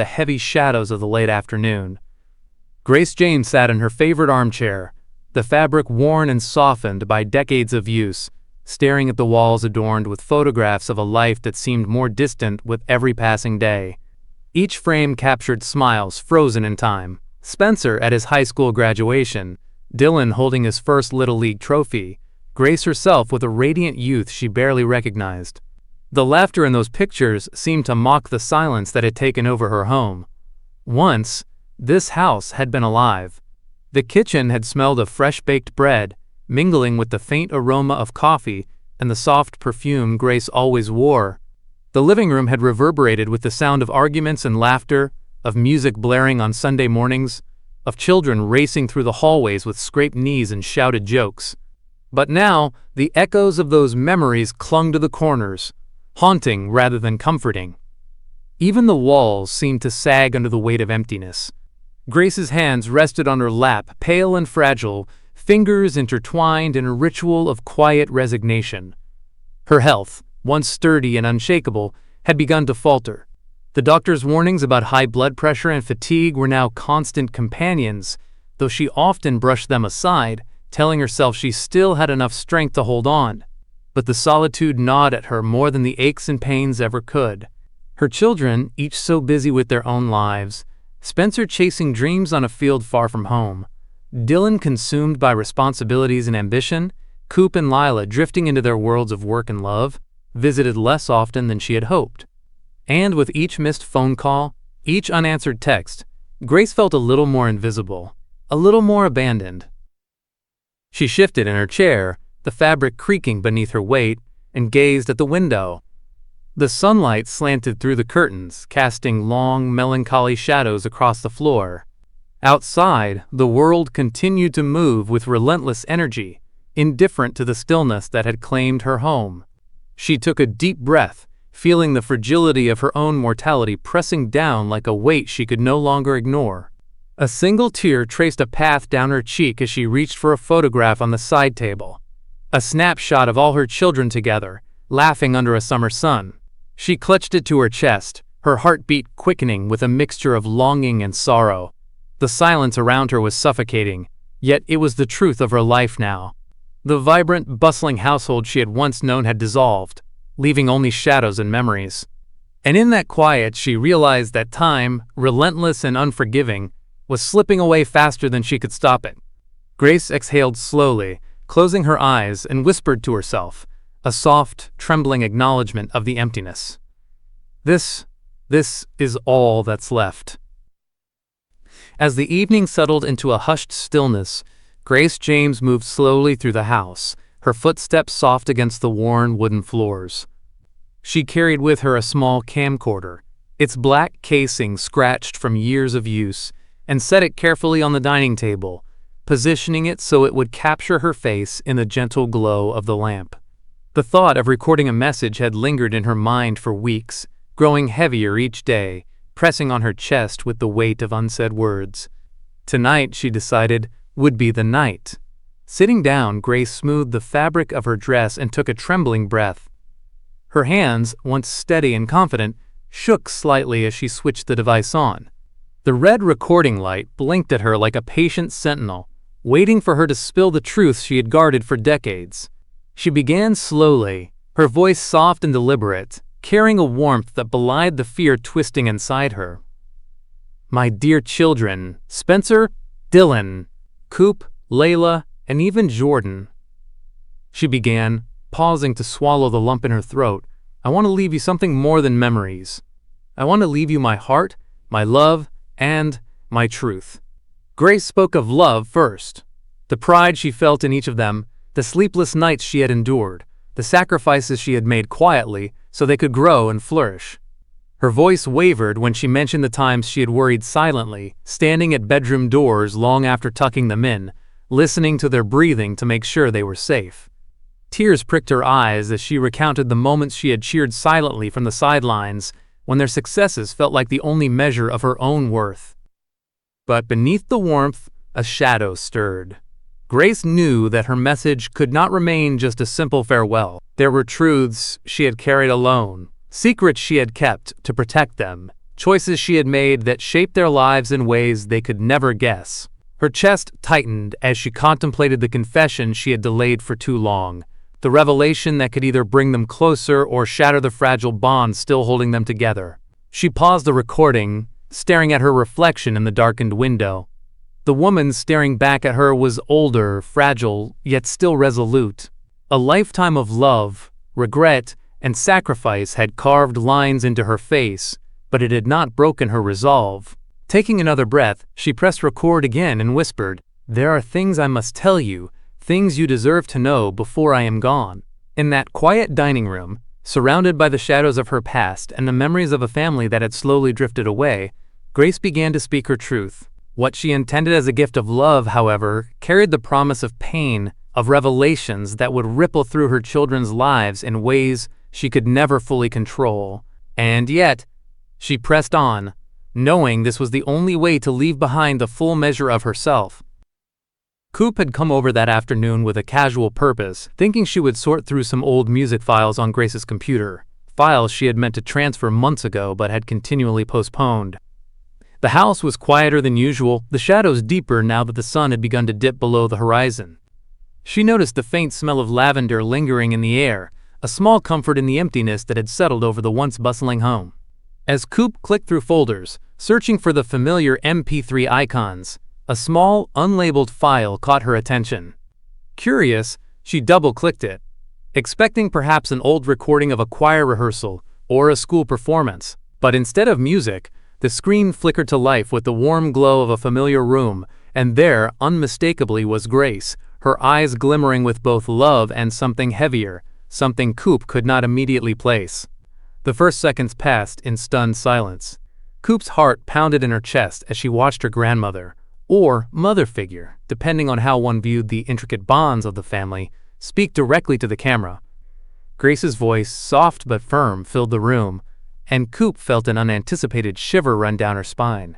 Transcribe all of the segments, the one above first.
the heavy shadows of the late afternoon. Grace James sat in her favorite armchair, the fabric worn and softened by decades of use, staring at the walls adorned with photographs of a life that seemed more distant with every passing day. Each frame captured smiles frozen in time. Spencer at his high school graduation, Dillon holding his first Little League trophy, Grace herself with a radiant youth she barely recognized. The laughter in those pictures seemed to mock the silence that had taken over her home. Once, this house had been alive. The kitchen had smelled of fresh-baked bread, mingling with the faint aroma of coffee and the soft perfume Grace always wore. The living room had reverberated with the sound of arguments and laughter, of music blaring on Sunday mornings, of children racing through the hallways with scraped knees and shouted jokes. But now, the echoes of those memories clung to the corners, haunting rather than comforting. Even the walls seemed to sag under the weight of emptiness. Grace's hands rested on her lap, pale and fragile, fingers intertwined in a ritual of quiet resignation. Her health, once sturdy and unshakable, had begun to falter. The doctor's warnings about high blood pressure and fatigue were now constant companions, though she often brushed them aside, telling herself she still had enough strength to hold on. But the solitude gnawed at her more than the aches and pains ever could. Her children, each so busy with their own lives, Spencer chasing dreams on a field far from home, Dillon consumed by responsibilities and ambition, Coop and Layla drifting into their worlds of work and love, visited less often than she had hoped. And with each missed phone call, each unanswered text, Grace felt a little more invisible, a little more abandoned. She shifted in her chair, the fabric creaking beneath her weight, and gazed at the window. The sunlight slanted through the curtains, casting long, melancholy shadows across the floor. Outside, the world continued to move with relentless energy, indifferent to the stillness that had claimed her home. She took a deep breath, feeling the fragility of her own mortality pressing down like a weight she could no longer ignore. A single tear traced a path down her cheek as she reached for a photograph on the side table. A snapshot of all her children together, laughing under a summer sun. She clutched it to her chest, her heartbeat quickening with a mixture of longing and sorrow. The silence around her was suffocating, yet it was the truth of her life now. The vibrant, bustling household she had once known had dissolved, leaving only shadows and memories. And in that quiet she realized that time, relentless and unforgiving, was slipping away faster than she could stop it. Grace exhaled slowly, closing her eyes, and whispered to herself, a soft, trembling acknowledgement of the emptiness. This is all that's left. As the evening settled into a hushed stillness, Grace James moved slowly through the house, her footsteps soft against the worn wooden floors. She carried with her a small camcorder, its black casing scratched from years of use, and set it carefully on the dining table, positioning it so it would capture her face in the gentle glow of the lamp. The thought of recording a message had lingered in her mind for weeks, growing heavier each day, pressing on her chest with the weight of unsaid words. Tonight, she decided, would be the night. Sitting down, Grace smoothed the fabric of her dress and took a trembling breath. Her hands, once steady and confident, shook slightly as she switched the device on. The red recording light blinked at her like a patient sentinel, waiting for her to spill the truth she had guarded for decades. She began slowly, her voice soft and deliberate, carrying a warmth that belied the fear twisting inside her. My dear children, Spencer, Dillon, Coop, Layla, and even Jordan. She began, pausing to swallow the lump in her throat. I want to leave you something more than memories. I want to leave you my heart, my love, and my truth. Grace spoke of love first. The pride she felt in each of them, the sleepless nights she had endured, the sacrifices she had made quietly so they could grow and flourish. Her voice wavered when she mentioned the times she had worried silently, standing at bedroom doors long after tucking them in, listening to their breathing to make sure they were safe. Tears pricked her eyes as she recounted the moments she had cheered silently from the sidelines when their successes felt like the only measure of her own worth. But beneath the warmth, a shadow stirred. Grace knew that her message could not remain just a simple farewell. There were truths she had carried alone, secrets she had kept to protect them, choices she had made that shaped their lives in ways they could never guess. Her chest tightened as she contemplated the confession she had delayed for too long, the revelation that could either bring them closer or shatter the fragile bond still holding them together. She paused the recording, staring at her reflection in the darkened window. The woman staring back at her was older, fragile, yet still resolute. A lifetime of love, regret, and sacrifice had carved lines into her face, but it had not broken her resolve. Taking another breath, she pressed record again and whispered, "There are things I must tell you, things you deserve to know before I am gone." In that quiet dining room, surrounded by the shadows of her past and the memories of a family that had slowly drifted away, Grace began to speak her truth. What she intended as a gift of love, however, carried the promise of pain, of revelations that would ripple through her children's lives in ways she could never fully control. And yet, she pressed on, knowing this was the only way to leave behind the full measure of herself. Coop had come over that afternoon with a casual purpose, thinking she would sort through some old music files on Grace's computer, files she had meant to transfer months ago but had continually postponed. The house was quieter than usual, the shadows deeper now that the sun had begun to dip below the horizon. She noticed the faint smell of lavender lingering in the air, a small comfort in the emptiness that had settled over the once bustling home. As Coop clicked through folders, searching for the familiar MP3 icons, a small, unlabeled file caught her attention. Curious, she double-clicked it, expecting perhaps an old recording of a choir rehearsal or a school performance. But instead of music, the screen flickered to life with the warm glow of a familiar room, and there, unmistakably, was Grace, her eyes glimmering with both love and something heavier, something Coop could not immediately place. The first seconds passed in stunned silence. Coop's heart pounded in her chest as she watched her grandmother, or mother figure, depending on how one viewed the intricate bonds of the family, speak directly to the camera. Grace's voice, soft but firm, filled the room, and Coop felt an unanticipated shiver run down her spine.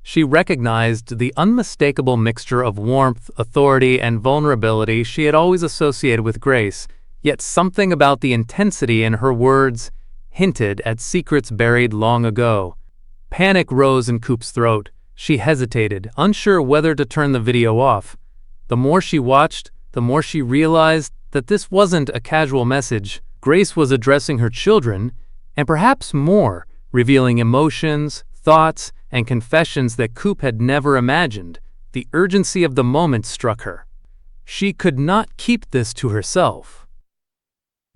She recognized the unmistakable mixture of warmth, authority, and vulnerability she had always associated with Grace, yet something about the intensity in her words hinted at secrets buried long ago. Panic rose in Coop's throat. She hesitated, unsure whether to turn the video off. The more she watched, the more she realized that this wasn't a casual message. Grace was addressing her children, and perhaps more, revealing emotions, thoughts, and confessions that Coop had never imagined. The urgency of the moment struck her. She could not keep this to herself.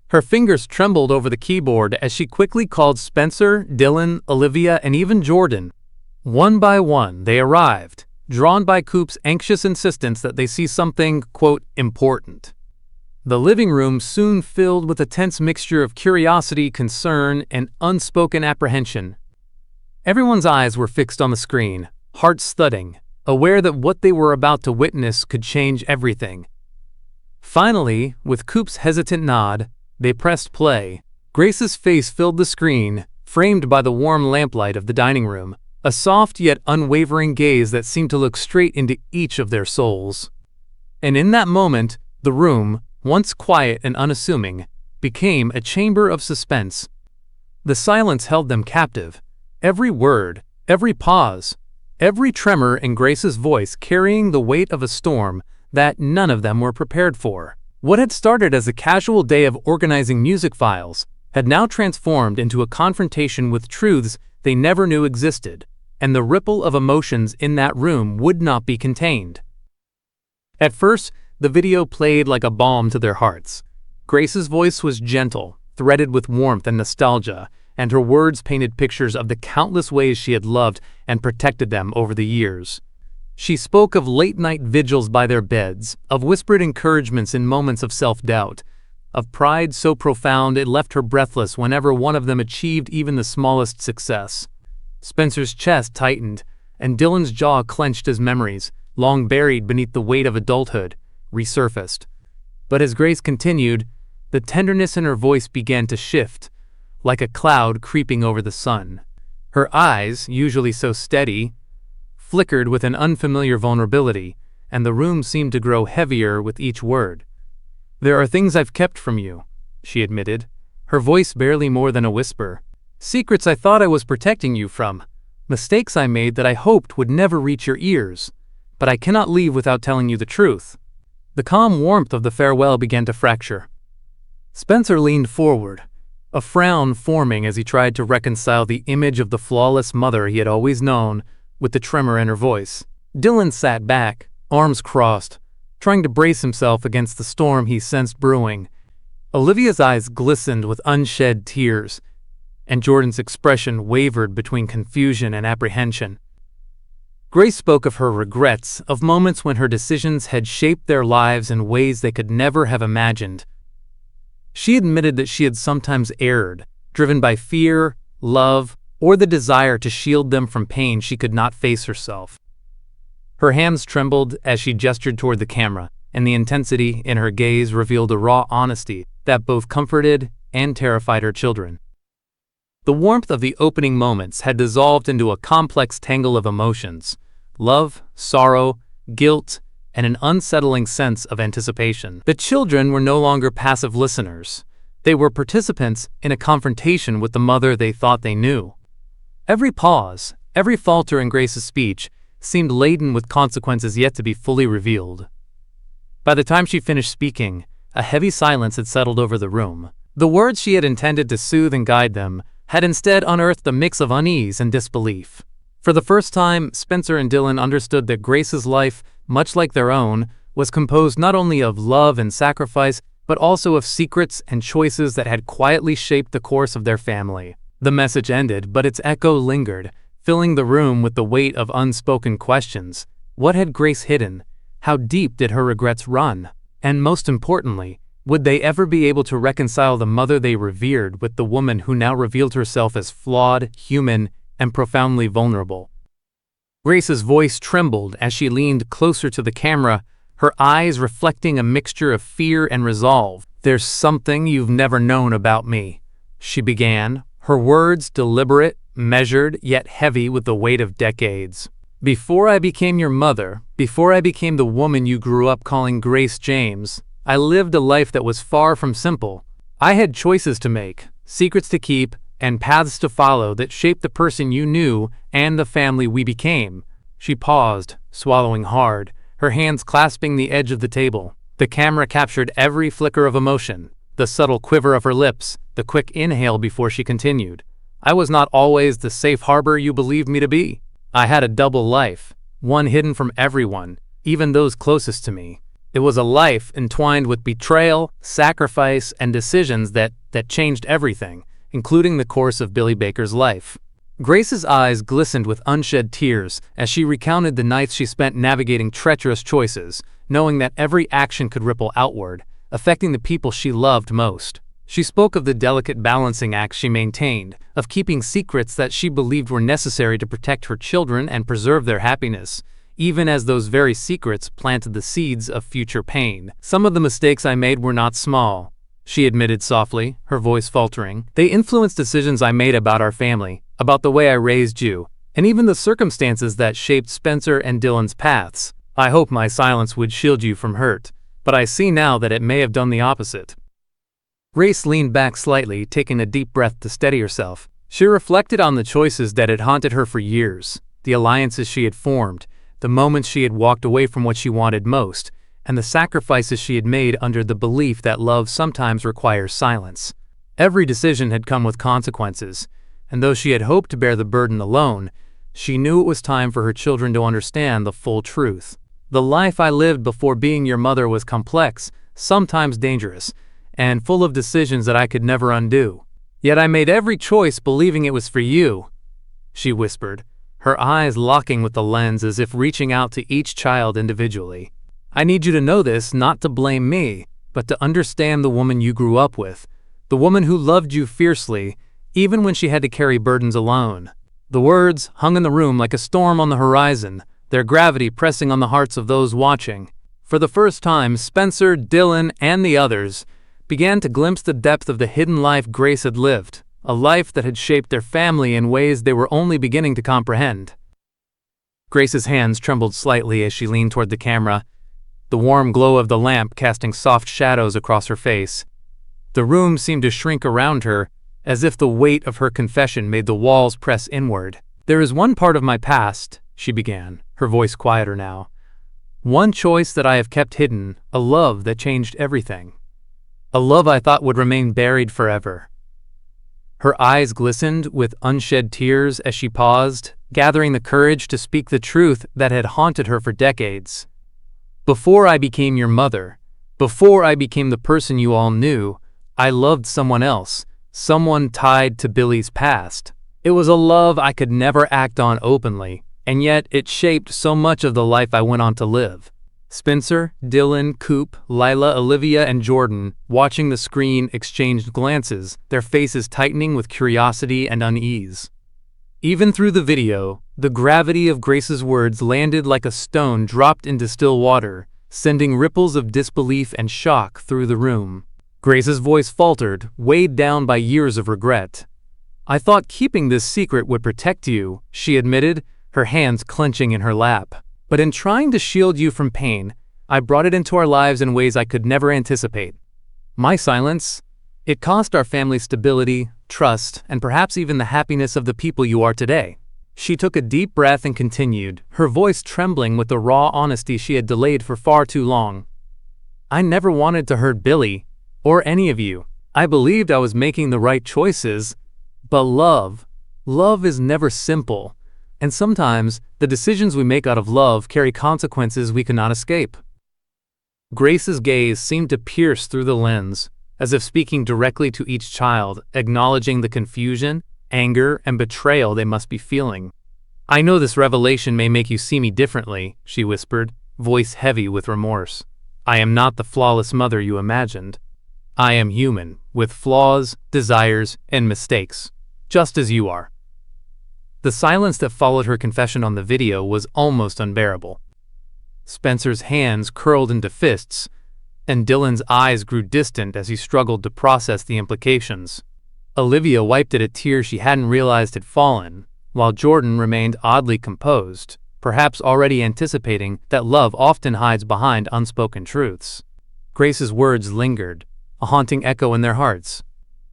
Her fingers trembled over the keyboard as she quickly called Spencer, Dillon, Olivia, and even Jordan. One by one, they arrived, drawn by Coop's anxious insistence that they see something, quote, important. The living room soon filled with a tense mixture of curiosity, concern, and unspoken apprehension. Everyone's eyes were fixed on the screen, hearts thudding, aware that what they were about to witness could change everything. Finally, with Coop's hesitant nod, they pressed play. Grace's face filled the screen, framed by the warm lamplight of the dining room, a soft yet unwavering gaze that seemed to look straight into each of their souls. And in that moment, the room, once quiet and unassuming, became a chamber of suspense. The silence held them captive, every word, every pause, every tremor in Grace's voice carrying the weight of a storm that none of them were prepared for. What had started as a casual day of organizing music files had now transformed into a confrontation with truths they never knew existed, and the ripple of emotions in that room would not be contained. At first, the video played like a balm to their hearts. Grace's voice was gentle, threaded with warmth and nostalgia, and her words painted pictures of the countless ways she had loved and protected them over the years. She spoke of late-night vigils by their beds, of whispered encouragements in moments of self-doubt, of pride so profound it left her breathless whenever one of them achieved even the smallest success. Spencer's chest tightened, and Dillon's jaw clenched as memories, long buried beneath the weight of adulthood, resurfaced. But as Grace continued, the tenderness in her voice began to shift, like a cloud creeping over the sun. Her eyes, usually so steady, flickered with an unfamiliar vulnerability, and the room seemed to grow heavier with each word. "There are things I've kept from you," she admitted, her voice barely more than a whisper. Secrets I thought I was protecting you from. Mistakes I made that I hoped would never reach your ears. But I cannot leave without telling you the truth." The calm warmth of the farewell began to fracture. Spencer leaned forward, a frown forming as he tried to reconcile the image of the flawless mother he had always known with the tremor in her voice. Dillon sat back, arms crossed, trying to brace himself against the storm he sensed brewing. Olivia's eyes glistened with unshed tears, and Jordan's expression wavered between confusion and apprehension. Grace spoke of her regrets, of moments when her decisions had shaped their lives in ways they could never have imagined. She admitted that she had sometimes erred, driven by fear, love, or the desire to shield them from pain she could not face herself. Her hands trembled as she gestured toward the camera, and the intensity in her gaze revealed a raw honesty that both comforted and terrified her children. The warmth of the opening moments had dissolved into a complex tangle of emotions: love, sorrow, guilt, and an unsettling sense of anticipation. The children were no longer passive listeners. They were participants in a confrontation with the mother they thought they knew. Every pause, every falter in Grace's speech seemed laden with consequences yet to be fully revealed. By the time she finished speaking, a heavy silence had settled over the room. The words she had intended to soothe and guide them had instead unearthed a mix of unease and disbelief. For the first time, Spencer and Dillon understood that Grace's life, much like their own, was composed not only of love and sacrifice, but also of secrets and choices that had quietly shaped the course of their family. The message ended, but its echo lingered, filling the room with the weight of unspoken questions. What had Grace hidden? How deep did her regrets run? And most importantly, would they ever be able to reconcile the mother they revered with the woman who now revealed herself as flawed, human, and profoundly vulnerable? Grace's voice trembled as she leaned closer to the camera, her eyes reflecting a mixture of fear and resolve. "There's something you've never known about me," she began, her words deliberate, measured, yet heavy with the weight of decades. "Before I became your mother, before I became the woman you grew up calling Grace James, I lived a life that was far from simple. I had choices to make, secrets to keep, and paths to follow that shaped the person you knew and the family we became." She paused, swallowing hard, her hands clasping the edge of the table. The camera captured every flicker of emotion, the subtle quiver of her lips, the quick inhale before she continued. "I was not always the safe harbor you believed me to be. I had a double life, one hidden from everyone, even those closest to me. It was a life entwined with betrayal, sacrifice, and decisions that changed everything, including the course of Billy Baker's life." Grace's eyes glistened with unshed tears as she recounted the nights she spent navigating treacherous choices, knowing that every action could ripple outward, affecting the people she loved most. She spoke of the delicate balancing act she maintained, of keeping secrets that she believed were necessary to protect her children and preserve their happiness, even as those very secrets planted the seeds of future pain. "Some of the mistakes I made were not small," she admitted softly, her voice faltering. "They influenced decisions I made about our family, about the way I raised you, and even the circumstances that shaped Spencer and Dillon's paths. I hope my silence would shield you from hurt, but I see now that it may have done the opposite." Grace leaned back slightly, taking a deep breath to steady herself. She reflected on the choices that had haunted her for years, the alliances she had formed, the moments she had walked away from what she wanted most, and the sacrifices she had made under the belief that love sometimes requires silence. Every decision had come with consequences, and though she had hoped to bear the burden alone, she knew it was time for her children to understand the full truth. "The life I lived before being your mother was complex, sometimes dangerous, and full of decisions that I could never undo. Yet I made every choice believing it was for you," she whispered, her eyes locking with the lens as if reaching out to each child individually. "I need you to know this, not to blame me, but to understand the woman you grew up with, the woman who loved you fiercely, even when she had to carry burdens alone." The words hung in the room like a storm on the horizon, their gravity pressing on the hearts of those watching. For the first time, Spencer, Dillon, and the others began to glimpse the depth of the hidden life Grace had lived, a life that had shaped their family in ways they were only beginning to comprehend. Grace's hands trembled slightly as she leaned toward the camera, the warm glow of the lamp casting soft shadows across her face. The room seemed to shrink around her, as if the weight of her confession made the walls press inward. "There is one part of my past," she began, her voice quieter now. "One choice that I have kept hidden, a love that changed everything. A love I thought would remain buried forever." Her eyes glistened with unshed tears as she paused, gathering the courage to speak the truth that had haunted her for decades. "Before I became your mother, before I became the person you all knew, I loved someone else, someone tied to Billy's past. It was a love I could never act on openly, and yet it shaped so much of the life I went on to live." Spencer, Dillon, Coop, Layla, Olivia, and Jordan, watching the screen, exchanged glances, their faces tightening with curiosity and unease. Even through the video, the gravity of Grace's words landed like a stone dropped into still water, sending ripples of disbelief and shock through the room. Grace's voice faltered, weighed down by years of regret. "I thought keeping this secret would protect you," she admitted, her hands clenching in her lap. "But in trying to shield you from pain, I brought it into our lives in ways I could never anticipate. My silence, it cost our family stability, trust, and perhaps even the happiness of the people you are today." She took a deep breath and continued, her voice trembling with the raw honesty she had delayed for far too long. "I never wanted to hurt Billy, or any of you. I believed I was making the right choices, but love is never simple. And sometimes, the decisions we make out of love carry consequences we cannot escape." Grace's gaze seemed to pierce through the lens, as if speaking directly to each child, acknowledging the confusion, anger, and betrayal they must be feeling. "I know this revelation may make you see me differently," she whispered, voice heavy with remorse. "I am not the flawless mother you imagined. I am human, with flaws, desires, and mistakes, just as you are." The silence that followed her confession on the video was almost unbearable. Spencer's hands curled into fists, and Dillon's eyes grew distant as he struggled to process the implications. Olivia wiped at a tear she hadn't realized had fallen, while Jordan remained oddly composed, perhaps already anticipating that love often hides behind unspoken truths. Grace's words lingered, a haunting echo in their hearts.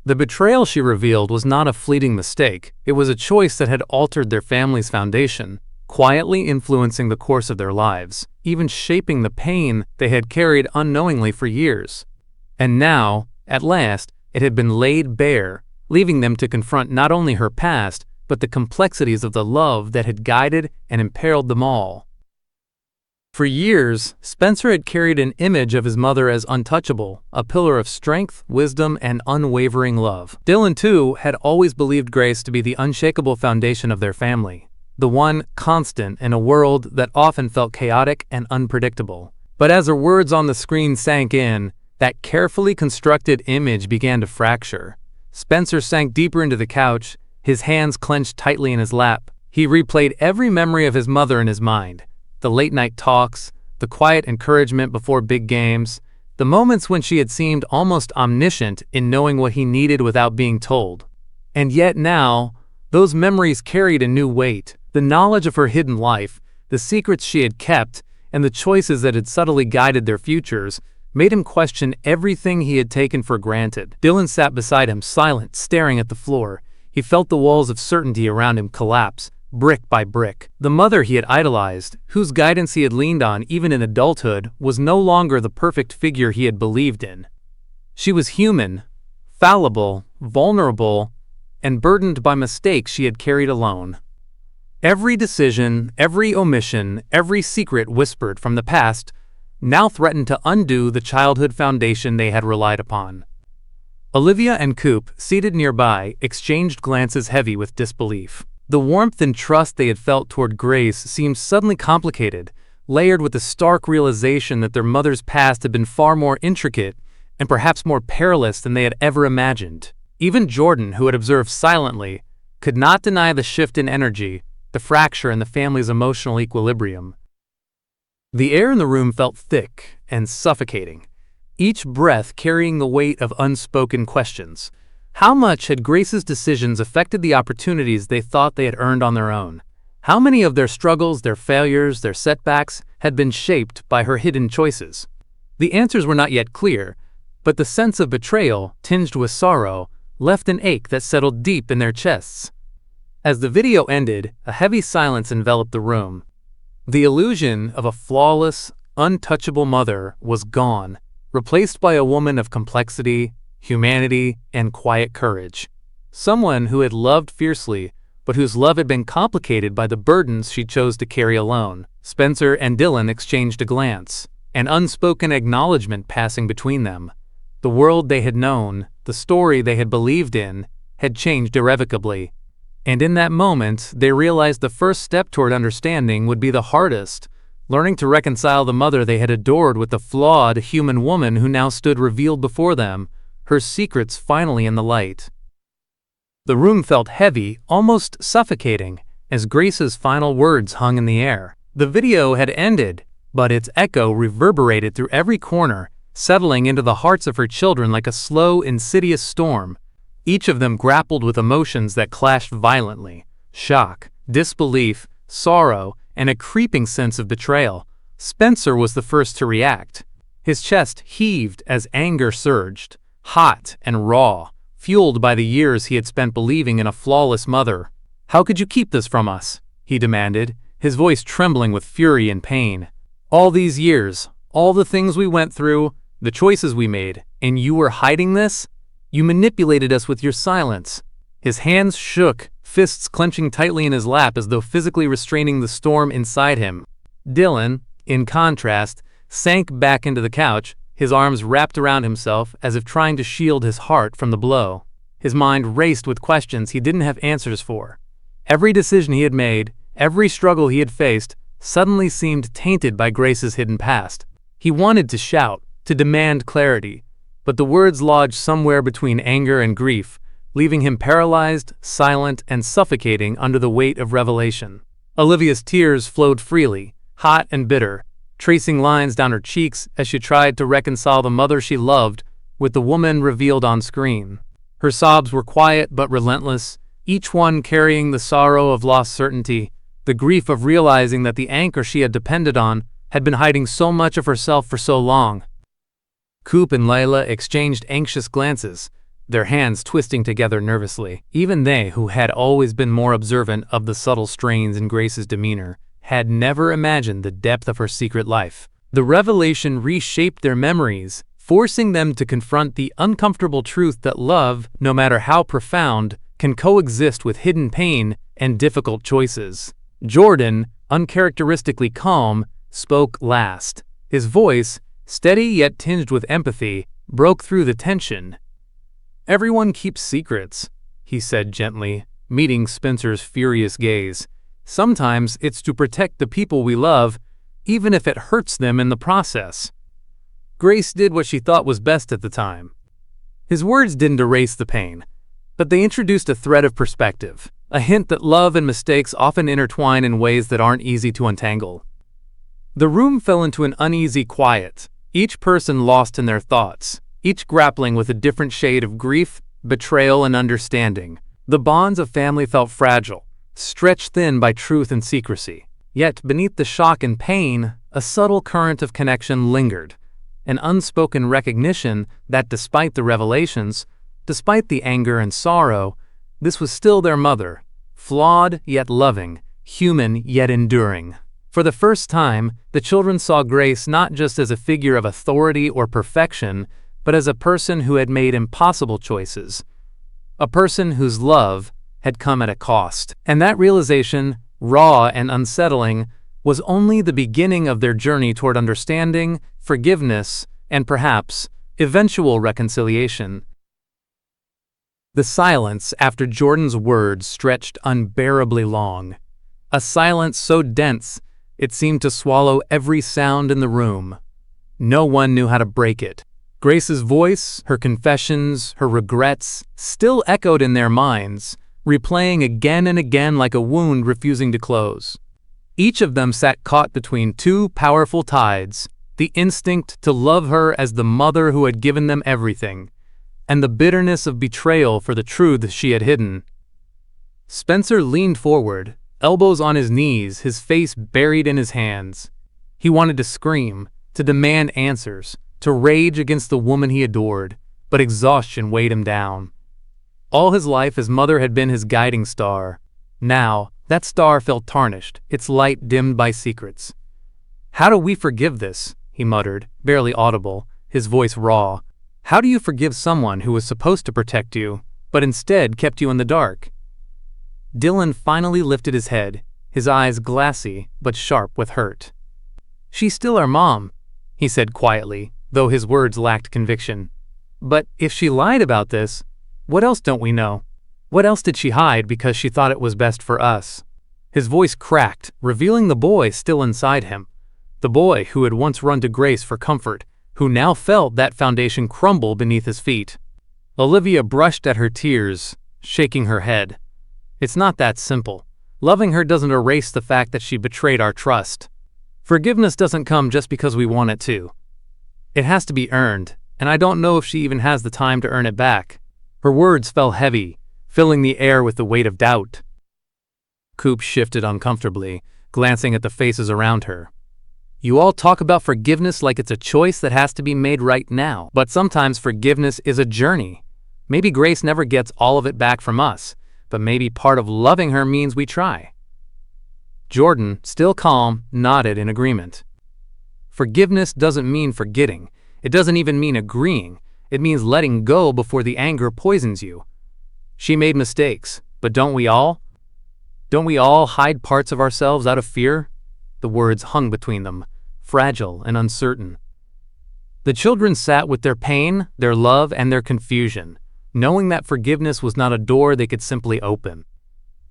The betrayal she revealed was not a fleeting mistake, it was a choice that had altered their family's foundation, quietly influencing the course of their lives, even shaping the pain they had carried unknowingly for years. And now, at last, it had been laid bare, leaving them to confront not only her past, but the complexities of the love that had guided and imperiled them all. For years, Spencer had carried an image of his mother as untouchable, a pillar of strength, wisdom, and unwavering love. Dillon, too, had always believed Grace to be the unshakable foundation of their family, the one constant in a world that often felt chaotic and unpredictable. But as her words on the screen sank in, that carefully constructed image began to fracture. Spencer sank deeper into the couch, his hands clenched tightly in his lap. He replayed every memory of his mother in his mind. The late-night talks, the quiet encouragement before big games, the moments when she had seemed almost omniscient in knowing what he needed without being told. And yet now, those memories carried a new weight. The knowledge of her hidden life, the secrets she had kept, and the choices that had subtly guided their futures, made him question everything he had taken for granted. Dillon sat beside him, silent, staring at the floor. He felt the walls of certainty around him collapse, brick by brick. The mother he had idolized, whose guidance he had leaned on even in adulthood, was no longer the perfect figure he had believed in. She was human, fallible, vulnerable, and burdened by mistakes she had carried alone. Every decision, every omission, every secret whispered from the past now threatened to undo the childhood foundation they had relied upon. Olivia and Coop, seated nearby, exchanged glances heavy with disbelief. The warmth and trust they had felt toward Grace seemed suddenly complicated, layered with the stark realization that their mother's past had been far more intricate and perhaps more perilous than they had ever imagined. Even Jordan, who had observed silently, could not deny the shift in energy, the fracture in the family's emotional equilibrium. The air in the room felt thick and suffocating, each breath carrying the weight of unspoken questions. How much had Grace's decisions affected the opportunities they thought they had earned on their own? How many of their struggles, their failures, their setbacks had been shaped by her hidden choices? The answers were not yet clear, but the sense of betrayal, tinged with sorrow, left an ache that settled deep in their chests. As the video ended, a heavy silence enveloped the room. The illusion of a flawless, untouchable mother was gone, replaced by a woman of complexity, humanity, and quiet courage. Someone who had loved fiercely, but whose love had been complicated by the burdens she chose to carry alone. Spencer and Dillon exchanged a glance, an unspoken acknowledgement passing between them. The world they had known, the story they had believed in, had changed irrevocably. And in that moment, they realized the first step toward understanding would be the hardest, learning to reconcile the mother they had adored with the flawed human woman who now stood revealed before them, her secrets finally in the light. The room felt heavy, almost suffocating, as Grace's final words hung in the air. The video had ended, but its echo reverberated through every corner, settling into the hearts of her children like a slow, insidious storm. Each of them grappled with emotions that clashed violently: shock, disbelief, sorrow, and a creeping sense of betrayal. Spencer was the first to react. His chest heaved as anger surged, hot and raw, fueled by the years he had spent believing in a flawless mother. "How could you keep this from us?" he demanded, his voice trembling with fury and pain. "All these years, all the things we went through, the choices we made, and you were hiding this? You manipulated us with your silence." His hands shook, fists clenching tightly in his lap as though physically restraining the storm inside him. Dillon, in contrast, sank back into the couch, his arms wrapped around himself as if trying to shield his heart from the blow. His mind raced with questions he didn't have answers for. Every decision he had made, every struggle he had faced, suddenly seemed tainted by Grace's hidden past. He wanted to shout, to demand clarity, but the words lodged somewhere between anger and grief, leaving him paralyzed, silent, and suffocating under the weight of revelation. Olivia's tears flowed freely, hot and bitter, tracing lines down her cheeks as she tried to reconcile the mother she loved with the woman revealed on screen. Her sobs were quiet but relentless, each one carrying the sorrow of lost certainty, the grief of realizing that the anchor she had depended on had been hiding so much of herself for so long. Coop and Layla exchanged anxious glances, their hands twisting together nervously. Even they, who had always been more observant of the subtle strains in Grace's demeanor, had never imagined the depth of her secret life. The revelation reshaped their memories, forcing them to confront the uncomfortable truth that love, no matter how profound, can coexist with hidden pain and difficult choices. Jordan, uncharacteristically calm, spoke last. His voice, steady yet tinged with empathy, broke through the tension. "Everyone keeps secrets," he said gently, meeting Spencer's furious gaze. "Sometimes it's to protect the people we love, even if it hurts them in the process." Grace did what she thought was best at the time. His words didn't erase the pain, but they introduced a thread of perspective, a hint that love and mistakes often intertwine in ways that aren't easy to untangle. The room fell into an uneasy quiet, each person lost in their thoughts, each grappling with a different shade of grief, betrayal, and understanding. The bonds of family felt fragile, stretched thin by truth and secrecy. Yet beneath the shock and pain, a subtle current of connection lingered, an unspoken recognition that despite the revelations, despite the anger and sorrow, this was still their mother, flawed yet loving, human yet enduring. For the first time, the children saw Grace not just as a figure of authority or perfection, but as a person who had made impossible choices, a person whose love had come at a cost. And that realization, raw and unsettling, was only the beginning of their journey toward understanding, forgiveness, and perhaps eventual reconciliation. The silence after Jordan's words stretched unbearably long, a silence so dense it seemed to swallow every sound in the room. No one knew how to break it. Grace's voice, her confessions, her regrets, still echoed in their minds, replaying again and again like a wound refusing to close. Each of them sat caught between two powerful tides, the instinct to love her as the mother who had given them everything, and the bitterness of betrayal for the truth she had hidden. Spencer leaned forward, elbows on his knees, his face buried in his hands. He wanted to scream, to demand answers, to rage against the woman he adored, but exhaustion weighed him down. All his life his mother had been his guiding star. Now, that star felt tarnished, its light dimmed by secrets. "How do we forgive this?" he muttered, barely audible, his voice raw. "How do you forgive someone who was supposed to protect you, but instead kept you in the dark?" Dillon finally lifted his head, his eyes glassy but sharp with hurt. "She's still our mom," he said quietly, though his words lacked conviction. "But if she lied about this, what else don't we know? What else did she hide because she thought it was best for us?" His voice cracked, revealing the boy still inside him. The boy who had once run to Grace for comfort, who now felt that foundation crumble beneath his feet. Olivia brushed at her tears, shaking her head. "It's not that simple. Loving her doesn't erase the fact that she betrayed our trust. Forgiveness doesn't come just because we want it to. It has to be earned, and I don't know if she even has the time to earn it back." Her words fell heavy, filling the air with the weight of doubt. Coop shifted uncomfortably, glancing at the faces around her. "You all talk about forgiveness like it's a choice that has to be made right now, but sometimes forgiveness is a journey. Maybe Grace never gets all of it back from us, but maybe part of loving her means we try." Jordan, still calm, nodded in agreement. "Forgiveness doesn't mean forgetting. It doesn't even mean agreeing. It means letting go before the anger poisons you. She made mistakes, but don't we all? Don't we all hide parts of ourselves out of fear?" The words hung between them, fragile and uncertain. The children sat with their pain, their love, and their confusion, knowing that forgiveness was not a door they could simply open.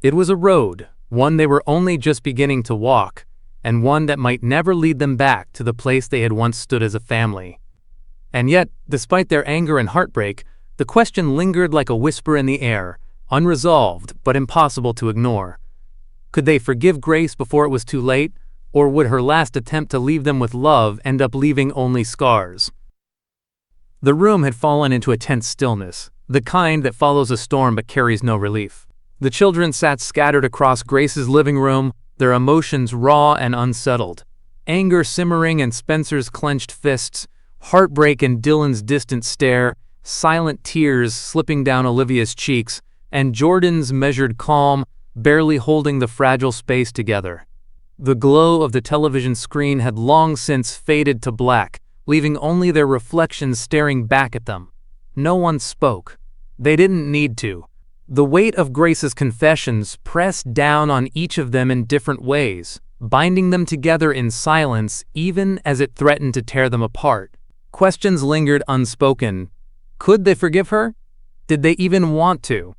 It was a road, one they were only just beginning to walk, and one that might never lead them back to the place they had once stood as a family. And yet, despite their anger and heartbreak, the question lingered like a whisper in the air, unresolved but impossible to ignore. Could they forgive Grace before it was too late, or would her last attempt to leave them with love end up leaving only scars? The room had fallen into a tense stillness, the kind that follows a storm but carries no relief. The children sat scattered across Grace's living room, their emotions raw and unsettled. Anger simmering in Spencer's clenched fists, heartbreak in Dillon's distant stare, silent tears slipping down Olivia's cheeks, and Jordan's measured calm, barely holding the fragile space together. The glow of the television screen had long since faded to black, leaving only their reflections staring back at them. No one spoke. They didn't need to. The weight of Grace's confessions pressed down on each of them in different ways, binding them together in silence even as it threatened to tear them apart. Questions lingered unspoken. Could they forgive her? Did they even want to?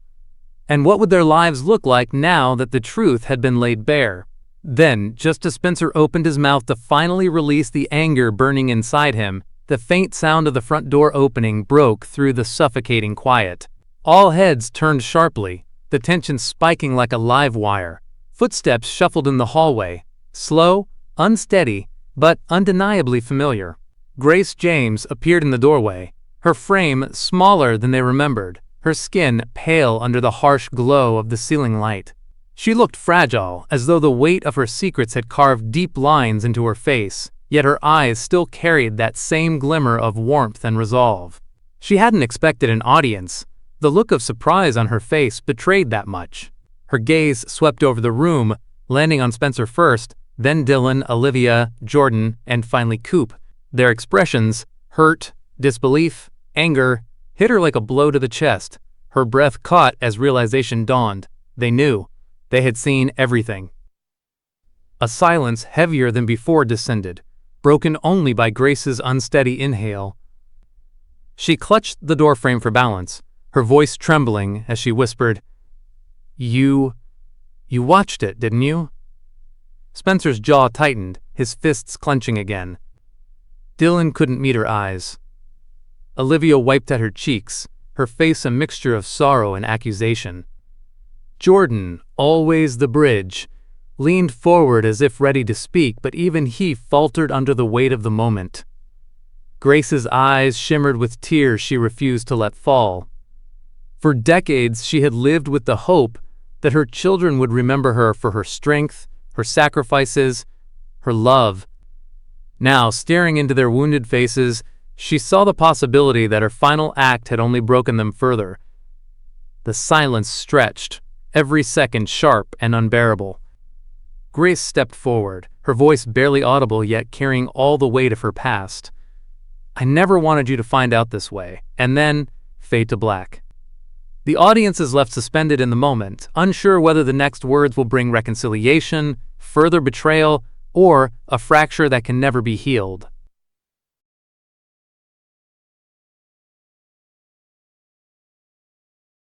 And what would their lives look like now that the truth had been laid bare? Then, just as Spencer opened his mouth to finally release the anger burning inside him, the faint sound of the front door opening broke through the suffocating quiet. All heads turned sharply, the tension spiking like a live wire. Footsteps shuffled in the hallway, slow, unsteady, but undeniably familiar. Grace James appeared in the doorway, her frame smaller than they remembered, her skin pale under the harsh glow of the ceiling light. She looked fragile, as though the weight of her secrets had carved deep lines into her face, yet her eyes still carried that same glimmer of warmth and resolve. She hadn't expected an audience. The look of surprise on her face betrayed that much. Her gaze swept over the room, landing on Spencer first, then Dillon, Olivia, Jordan, and finally Coop. Their expressions, hurt, disbelief, anger, hit her like a blow to the chest. Her breath caught as realization dawned. They knew. They had seen everything. A silence heavier than before descended, broken only by Grace's unsteady inhale. She clutched the doorframe for balance, her voice trembling as she whispered, You watched it, didn't you?" Spencer's jaw tightened, his fists clenching again. Dillon couldn't meet her eyes. Olivia wiped at her cheeks, her face a mixture of sorrow and accusation. Jordan, always the bridge, leaned forward as if ready to speak, but even he faltered under the weight of the moment. Grace's eyes shimmered with tears she refused to let fall. For decades she had lived with the hope that her children would remember her for her strength, her sacrifices, her love. Now, staring into their wounded faces, she saw the possibility that her final act had only broken them further. The silence stretched, every second sharp and unbearable. Grace stepped forward, her voice barely audible yet carrying all the weight of her past. "I never wanted you to find out this way," and then fade to black. The audience is left suspended in the moment, unsure whether the next words will bring reconciliation, further betrayal, or a fracture that can never be healed.